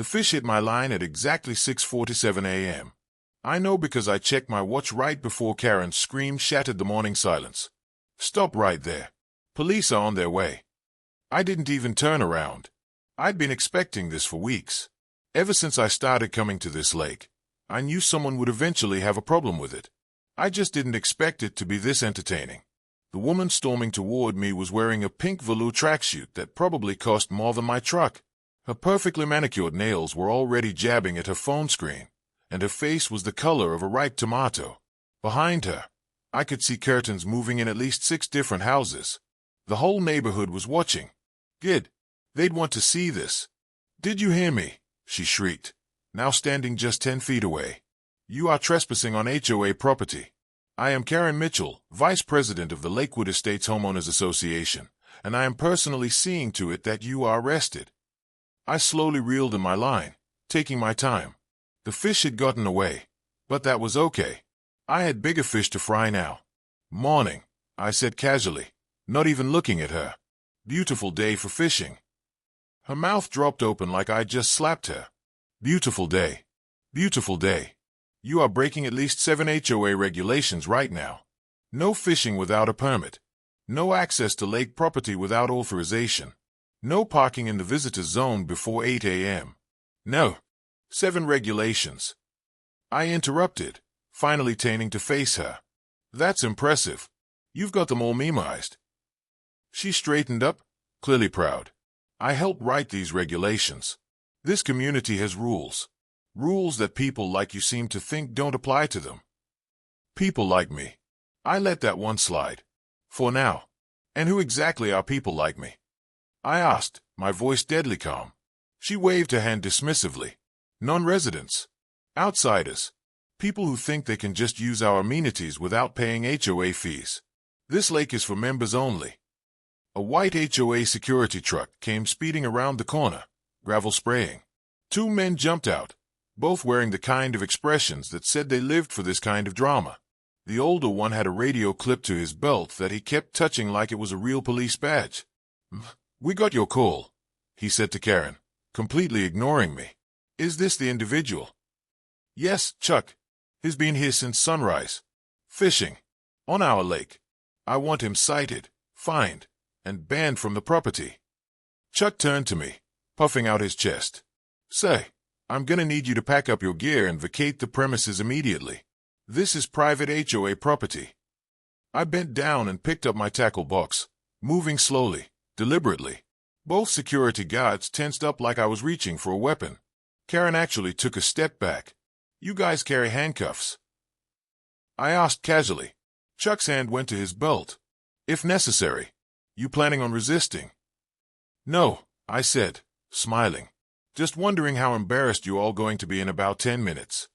The fish hit my line at exactly 6:47 a.m. I know because I checked my watch right before Karen's scream shattered the morning silence. Stop right there. Police are on their way. I didn't even turn around. I'd been expecting this for weeks. Ever since I started coming to this lake, I knew someone would eventually have a problem with it. I just didn't expect it to be this entertaining. The woman storming toward me was wearing a pink velour tracksuit that probably cost more than my truck. Her perfectly manicured nails were already jabbing at her phone screen, and her face was the color of a ripe tomato. Behind her, I could see curtains moving in at least 6 different houses. The whole neighborhood was watching. Good. They'd want to see this. Did you hear me? She shrieked, now standing just 10 feet away. You are trespassing on HOA property. I am Karen Mitchell, Vice President of the Lakewood Estates Homeowners Association, and I am personally seeing to it that you are arrested. I slowly reeled in my line, taking my time. The fish had gotten away, but that was okay. I had bigger fish to fry now. Morning, I said casually, not even looking at her. Beautiful day for fishing. Her mouth dropped open like I just slapped her. Beautiful day. Beautiful day. You are breaking at least 7 HOA regulations right now. No fishing without a permit. No access to lake property without authorization. No parking in the visitor zone before 8 a.m. No. 7 regulations. I interrupted, finally taining to face her. That's impressive. You've got them all memorized. She straightened up, clearly proud. I helped write these regulations. This community has rules. Rules that people like you seem to think don't apply to them. People like me. I let that one slide. For now. And who exactly are people like me? I asked, my voice deadly calm. She waved her hand dismissively. Non-residents. Outsiders. People who think they can just use our amenities without paying HOA fees. This lake is for members only. A white HOA security truck came speeding around the corner, gravel spraying. 2 men jumped out, both wearing the kind of expressions that said they lived for this kind of drama. The older one had a radio clipped to his belt that he kept touching like it was a real police badge. We got your call, he said to Karen, completely ignoring me. Is this the individual? Yes, Chuck. He's been here since sunrise. Fishing. On our lake. I want him cited, fined, and banned from the property. Chuck turned to me, puffing out his chest. Say, I'm gonna need you to pack up your gear and vacate the premises immediately. This is private HOA property. I bent down and picked up my tackle box, moving slowly, deliberately. Both security guards tensed up like I was reaching for a weapon. Karen actually took a step back. You guys carry handcuffs? I asked casually. Chuck's hand went to his belt. If necessary. You planning on resisting? No, I said, smiling. Just wondering how embarrassed you all going to be in about 10 minutes.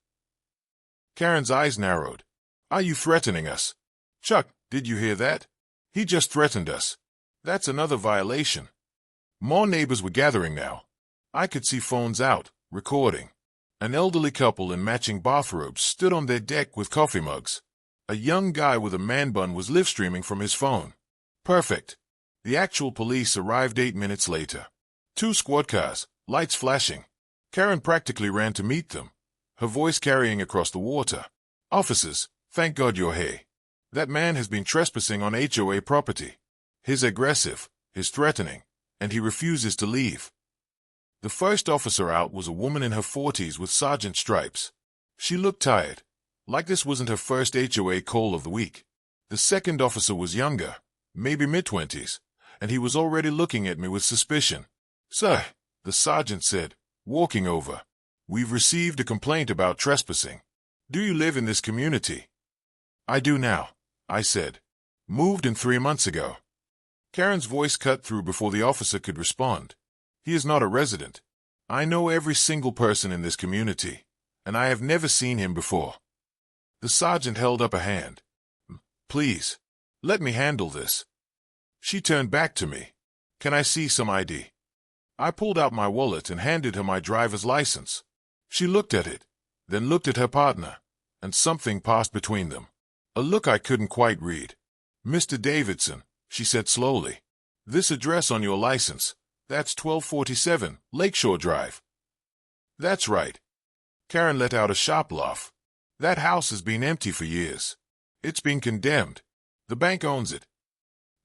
Karen's eyes narrowed. Are you threatening us? Chuck, did you hear that? He just threatened us. That's another violation. More neighbors were gathering now. I could see phones out, recording. An elderly couple in matching bathrobes stood on their deck with coffee mugs. A young guy with a man bun was live streaming from his phone. Perfect. The actual police arrived 8 minutes later. 2 squad cars, lights flashing. Karen practically ran to meet them, her voice carrying across the water. Officers, thank God you're here. That man has been trespassing on HOA property. He's aggressive, he's threatening, and he refuses to leave. The first officer out was a woman in her 40s with sergeant stripes. She looked tired, like this wasn't her first HOA call of the week. The second officer was younger, maybe mid-20s, and he was already looking at me with suspicion. Sir, the sergeant said, walking over. We've received a complaint about trespassing. Do you live in this community? I do now, I said. Moved in 3 months ago. Karen's voice cut through before the officer could respond. He is not a resident. I know every single person in this community, and I have never seen him before. The sergeant held up a hand. Please, let me handle this. She turned back to me. Can I see some ID? I pulled out my wallet and handed her my driver's license. She looked at it, then looked at her partner, and something passed between them. A look I couldn't quite read. Mr. Davidson, she said slowly. This address on your license, that's 1247 Lakeshore Drive. That's right. Karen let out a sharp laugh. That house has been empty for years. It's been condemned. The bank owns it.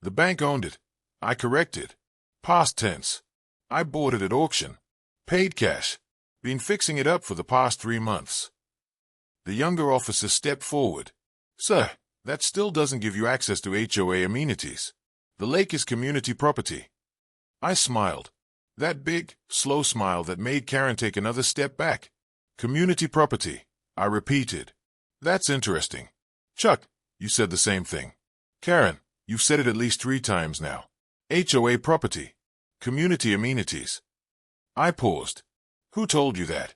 The bank owned it. I corrected. Past tense. I bought it at auction. Paid cash. Been fixing it up for the past 3 months. The younger officer stepped forward. Sir, that still doesn't give you access to HOA amenities. The lake is community property. I smiled. That big, slow smile that made Karen take another step back. Community property, I repeated. That's interesting. Chuck, you said the same thing. Karen, you've said it at least 3 times now. HOA property. Community amenities. I paused. Who told you that?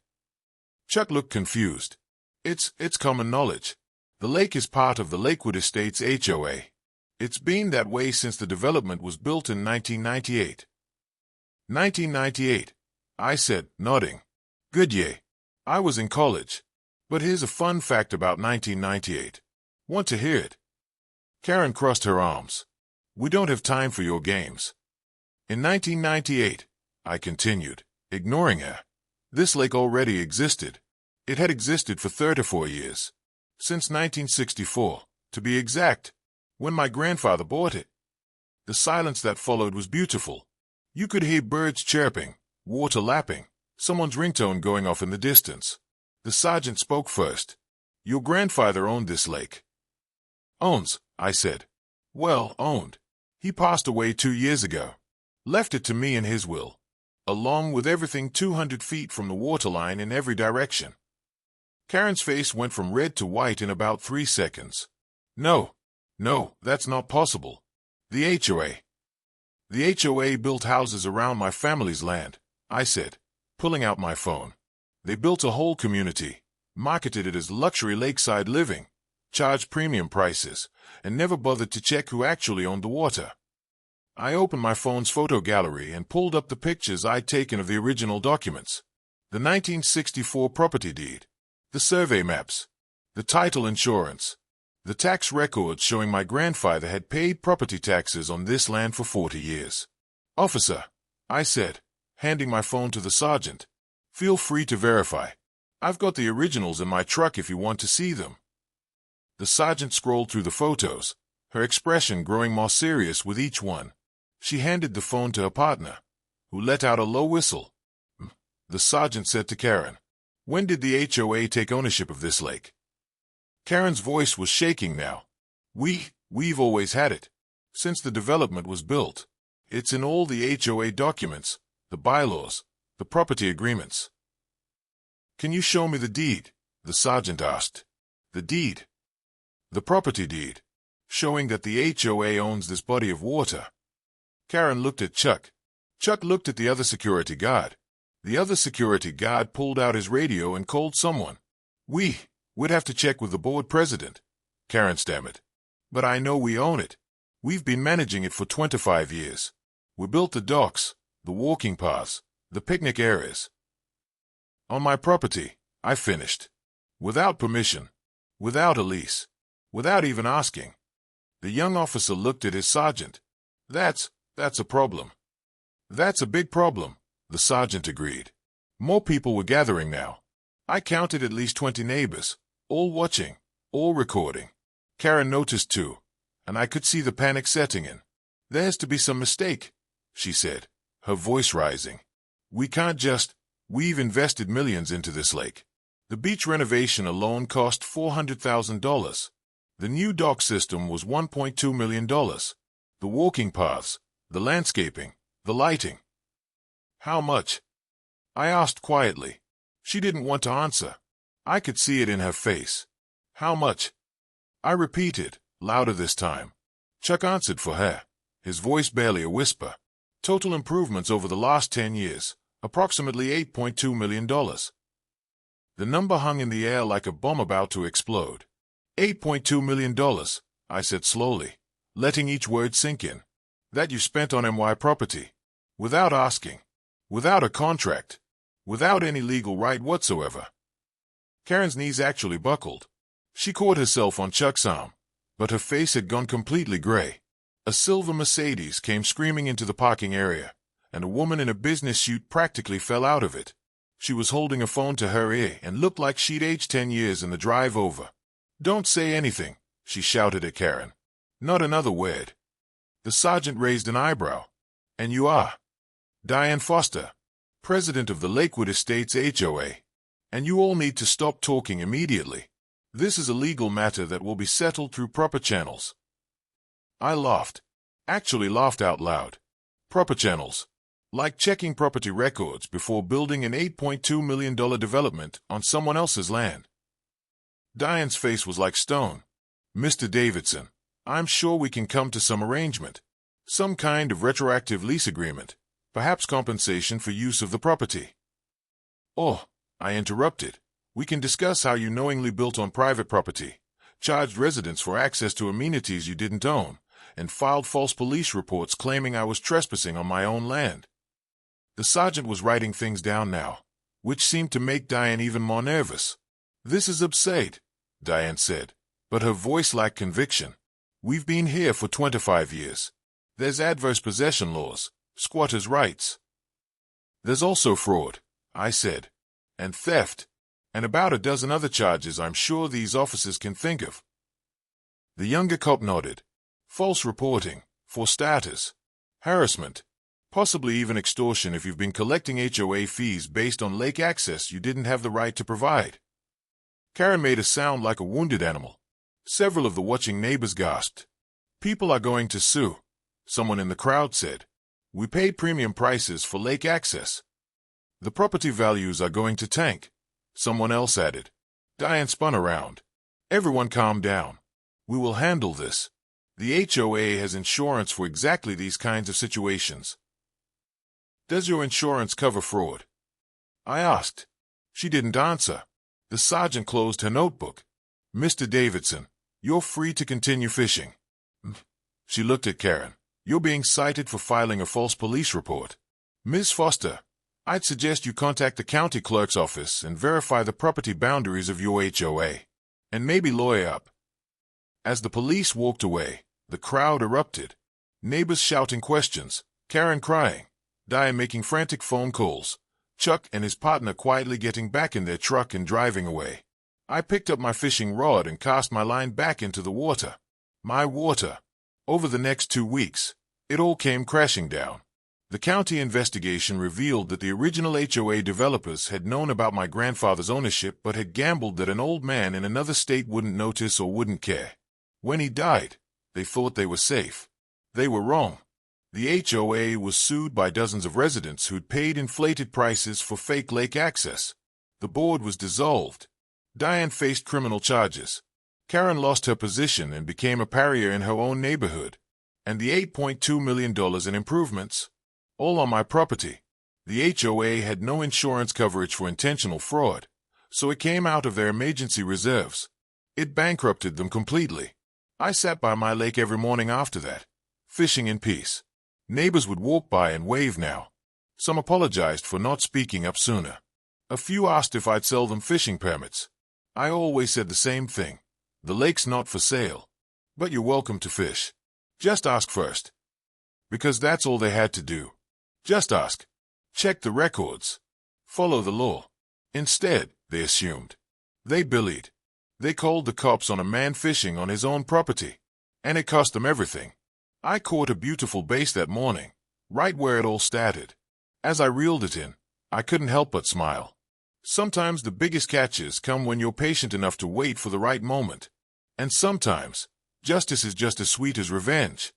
Chuck looked confused. It's common knowledge. The lake is part of the Lakewood Estates HOA. It's been that way since the development was built in 1998. 1998, I said, nodding. Good year. I was in college. But here's a fun fact about 1998. Want to hear it? Karen crossed her arms. We don't have time for your games. In 1998, I continued, ignoring her, this lake already existed. It had existed for 34 years. Since 1964, to be exact, when my grandfather bought it. The silence that followed was beautiful. You could hear birds chirping, water lapping, someone's ringtone going off in the distance. The sergeant spoke first. Your grandfather owned this lake. Owns, I said. Well, owned. He passed away 2 years ago. Left it to me in his will, along with everything 200 feet from the waterline in every direction. Karen's face went from red to white in about 3 seconds. No, that's not possible. The HOA. The HOA built houses around my family's land, I said, pulling out my phone. They built a whole community, marketed it as luxury lakeside living, charged premium prices, and never bothered to check who actually owned the water. I opened my phone's photo gallery and pulled up the pictures I'd taken of the original documents. The 1964 property deed, the survey maps, the title insurance, the tax records showing my grandfather had paid property taxes on this land for 40 years. Officer, I said, handing my phone to the sergeant, feel free to verify. I've got the originals in my truck if you want to see them. The sergeant scrolled through the photos, her expression growing more serious with each one. She handed the phone to her partner, who let out a low whistle. The sergeant said to Karen, when did the HOA take ownership of this lake? Karen's voice was shaking now. We've always had it. Since the development was built. It's in all the HOA documents, the bylaws, the property agreements. Can you show me the deed? The sergeant asked. The deed? The property deed, showing that the HOA owns this body of water. Karen looked at Chuck. Chuck looked at the other security guard. The other security guard pulled out his radio and called someone. We'd have to check with the board president, Karen stammered. But I know we own it. We've been managing it for 25 years. We built the docks, the walking paths, the picnic areas. On my property, I finished. Without permission. Without a lease. Without even asking. The young officer looked at his sergeant. That's a problem. That's a big problem, the sergeant agreed. More people were gathering now. I counted at least 20 neighbors, all watching, all recording. Karen noticed too, and I could see the panic setting in. There has to be some mistake, she said, her voice rising. We can't just, we've invested millions into this lake. The beach renovation alone cost $400,000. The new dock system was $1.2 million. The walking paths, the landscaping, the lighting. How much? I asked quietly. She didn't want to answer. I could see it in her face. How much? I repeated, louder this time. Chuck answered for her, his voice barely a whisper. Total improvements over the last 10 years, approximately $8.2 million. The number hung in the air like a bomb about to explode. $8.2 million, I said slowly, letting each word sink in. That you spent on MY property. Without asking. Without a contract. Without any legal right whatsoever. Karen's knees actually buckled. She caught herself on Chuck's arm, but her face had gone completely gray. A silver Mercedes came screaming into the parking area, and a woman in a business suit practically fell out of it. She was holding a phone to her ear and looked like she'd aged 10 years in the drive over. "Don't say anything," she shouted at Karen. "Not another word." The sergeant raised an eyebrow. "And you are?" "Diane Foster, president of the Lakewood Estates HOA. And you all need to stop talking immediately. This is a legal matter that will be settled through proper channels." I laughed. Actually laughed out loud. Proper channels. Like checking property records before building an $8.2 million development on someone else's land. Diane's face was like stone. "Mr. Davidson, I'm sure we can come to some arrangement. Some kind of retroactive lease agreement. Perhaps compensation for use of the property." "Oh," I interrupted, "we can discuss how you knowingly built on private property, charged residents for access to amenities you didn't own, and filed false police reports claiming I was trespassing on my own land." The sergeant was writing things down now, which seemed to make Diane even more nervous. "This is absurd," Diane said, but her voice lacked conviction. "We've been here for 25 years. There's adverse possession laws, squatters' rights. There's also fraud," I said, "and theft, and about a dozen other charges I'm sure these officers can think of." The younger cop nodded. "False reporting, for starters. Harassment. Possibly even extortion if you've been collecting HOA fees based on lake access you didn't have the right to provide." Karen made a sound like a wounded animal. Several of the watching neighbors gasped. "People are going to sue," someone in the crowd said. "We paid premium prices for lake access. The property values are going to tank," someone else added. Diane spun around. "Everyone calm down. We will handle this. The HOA has insurance for exactly these kinds of situations." "Does your insurance cover fraud?" I asked. She didn't answer. The sergeant closed her notebook. "Mr. Davidson, you're free to continue fishing." She looked at Karen. "You're being cited for filing a false police report. Ms. Foster, I'd suggest you contact the county clerk's office and verify the property boundaries of your HOA. And maybe lawyer up." As the police walked away, the crowd erupted. Neighbors shouting questions, Karen crying, Diane making frantic phone calls, Chuck and his partner quietly getting back in their truck and driving away. I picked up my fishing rod and cast my line back into the water. My water. Over the next 2 weeks, it all came crashing down. The county investigation revealed that the original HOA developers had known about my grandfather's ownership but had gambled that an old man in another state wouldn't notice or wouldn't care. When he died, they thought they were safe. They were wrong. The HOA was sued by dozens of residents who'd paid inflated prices for fake lake access. The board was dissolved. Diane faced criminal charges. Karen lost her position and became a pariah in her own neighborhood. And the $8.2 million in improvements, all on my property. The HOA had no insurance coverage for intentional fraud, so it came out of their emergency reserves. It bankrupted them completely. I sat by my lake every morning after that, fishing in peace. Neighbors would walk by and wave now. Some apologized for not speaking up sooner. A few asked if I'd sell them fishing permits. I always said the same thing. The lake's not for sale, but you're welcome to fish. Just ask first. Because that's all they had to do. Just ask. Check the records. Follow the law. Instead, they assumed. They bullied. They called the cops on a man fishing on his own property. And it cost them everything. I caught a beautiful bass that morning, right where it all started. As I reeled it in, I couldn't help but smile. Sometimes the biggest catches come when you're patient enough to wait for the right moment. And sometimes, justice is just as sweet as revenge.